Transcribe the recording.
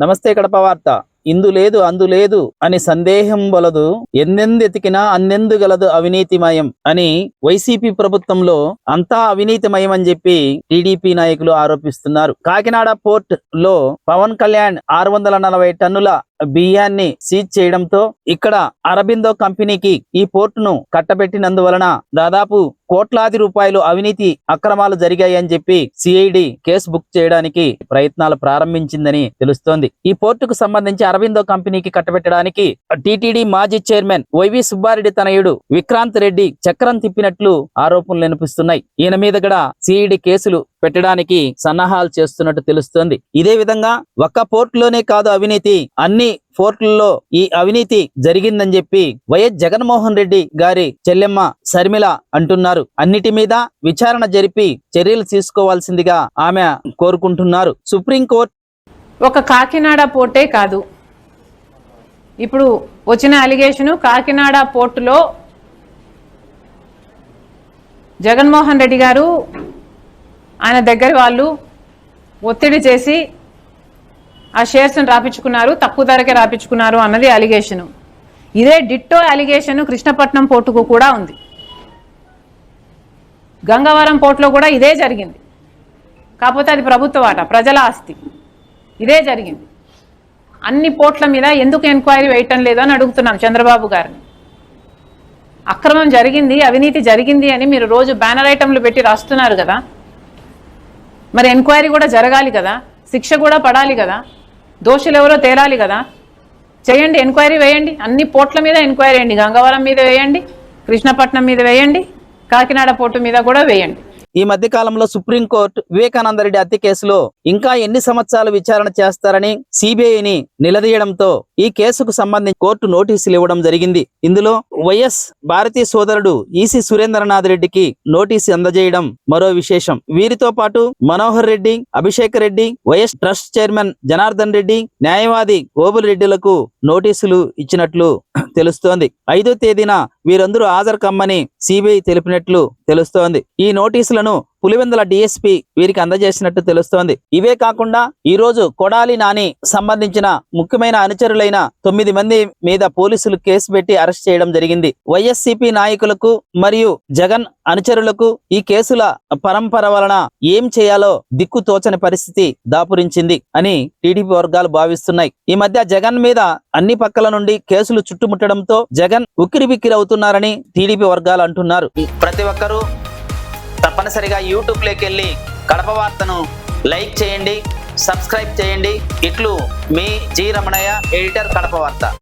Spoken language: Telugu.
నమస్తే కడప వార్త. ఇందు లేదు అందు లేదు అని సందేహం వలదు, ఎన్నెందెతికినా అన్నెందు గలదు అవినీతిమయం అని వైసీపీ ప్రభుత్వంలో అంతా అవినీతిమయం అని చెప్పి టీడీపీ నాయకులు ఆరోపిస్తున్నారు. కాకినాడ పోర్ట్ లో పవన్ కళ్యాణ్ 640 టన్నుల బియ్యాన్ని సీజ్ చేయడంతో ఇక్కడ అరబిందో కంపెనీకి ఈ పోర్టును కట్టబెట్టినందువలన దాదాపు కోట్లాది రూపాయలు అవినీతి అక్రమాలు జరిగాయని చెప్పి సిఐడి కేసు బుక్ చేయడానికి ప్రయత్నాలు ప్రారంభించిందని తెలుస్తోంది. ఈ పోర్టుకు సంబంధించి అరబిందో కంపెనీకి కట్టబెట్టడానికి టిటిడి మాజీ చైర్మన్ వైవి సుబ్బారెడ్డి తనయుడు విక్రాంత్ రెడ్డి చక్రం తిప్పినట్లు ఆరోపణలు వినిపిస్తున్నాయి. ఈయన మీద కూడా సిఐడి కేసులు పెట్టడానికి సన్నాహాలు చేస్తున్నట్టు తెలుస్తోంది. ఇదే విధంగా ఒక్క పోర్టులోనే కాదు అవినీతి, అన్ని పోర్టులలో ఈ అవినీతి జరిగిందని చెప్పి వైఎస్ జగన్మోహన్ రెడ్డి గారి చెల్లెమ్మ శర్మిల అంటున్నారు. అన్నిటి మీద విచారణ జరిపి చర్యలు తీసుకోవాల్సిందిగా ఆమె కోరుకుంటున్నారు. సుప్రీంకోర్టు ఒక కాకినాడ పోర్టే కాదు, ఇప్పుడు వచ్చిన అలిగేషను కాకినాడ పోర్టులో జగన్మోహన్ రెడ్డి గారు ఆయన దగ్గర వాళ్ళు ఒత్తిడి చేసి ఆ షేర్స్ని రాపించుకున్నారు, తక్కువ ధరకే రాపించుకున్నారు అన్నది అలిగేషను. ఇదే డిట్టో అలిగేషను కృష్ణపట్నం పోర్టుకు కూడా ఉంది. గంగవరం పోర్టులో కూడా ఇదే జరిగింది. కాకపోతే అది ప్రభుత్వ వాటా, ప్రజల ఆస్తి. ఇదే జరిగింది. అన్ని పోర్ట్ల మీద ఎందుకు ఎంక్వైరీ వేయటం లేదు అని అడుగుతున్నాం చంద్రబాబు గారిని. అక్రమం జరిగింది, అవినీతి జరిగింది అని మీరు రోజు బ్యానర్ ఐటంలు పెట్టి రాస్తున్నారు కదా, మరి ఎంక్వైరీ కూడా జరగాలి కదా, శిక్ష కూడా పడాలి కదా, దోషులు ఎవరో తేలాలి కదా. చేయండి, ఎంక్వైరీ వేయండి. అన్ని పోర్ట్ల మీద ఎంక్వైరీ వేయండి. గంగవరం మీద వేయండి, కృష్ణపట్నం మీద వేయండి, కాకినాడ పోర్టు మీద కూడా వేయండి. ఈ మధ్య కాలంలో సుప్రీంకోర్టు వివేకానంద రెడ్డి హత్య కేసులో ఇంకా ఎన్ని సంవత్సరాలు విచారణ చేస్తారని సిబిఐని నిలదీయడంతో ఈ కేసుకు సంబంధించి కోర్టు నోటీసులు ఇవ్వడం జరిగింది. ఇందులో వైఎస్ భారతీ సోదరుడు ఈసి సురేంద్రనాథ్ రెడ్డికి నోటీసు అందజేయడం మరో విశేషం. వీరితో పాటు Manohar Reddy, Abhishek Reddy, YS trust chairman Janardhan Reddy, న్యాయవాది గోబుల్ రెడ్డిలకు నోటీసులు ఇచ్చినట్లు తెలుస్తోంది. 5వ తేదీన వీరందరూ హాజరు కమ్మని సిబిఐ తెలిపినట్లు తెలుస్తోంది. ఈ నోటీసులను పులివెందుల డిఎస్పీ వీరికి అందజేసినట్టు తెలుస్తోంది. ఇవే కాకుండా ఈ రోజు కొడాలి నాని సంబంధించిన ముఖ్యమైన అనుచరులైన 9 మంది మీద పోలీసులు కేసు పెట్టి అరెస్ట్ చేయడం జరిగింది. వైఎస్సీపీ నాయకులకు మరియు జగన్ అనుచరులకు ఈ కేసుల పరంపర వలన ఏం చేయాలో దిక్కు తోచని పరిస్థితి దాపురించింది అని టీడీపీ వర్గాలు భావిస్తున్నాయి. ఈ మధ్య జగన్ మీద అన్ని పక్కల నుండి కేసులు చుట్టుముట్టడంతో జగన్ ఉక్కిరిబిక్కిరి అవుతున్నారని టీడీపీ వర్గాలు అంటున్నారు. ప్రతి ఒక్కరూ తప్పనిసరిగా యూట్యూబ్లోకి వెళ్ళి కడప వార్తను లైక్ చేయండి, సబ్స్క్రైబ్ చేయండి. ఇట్లు మీ జి రమణయ్య, ఎడిటర్, కడప వార్త.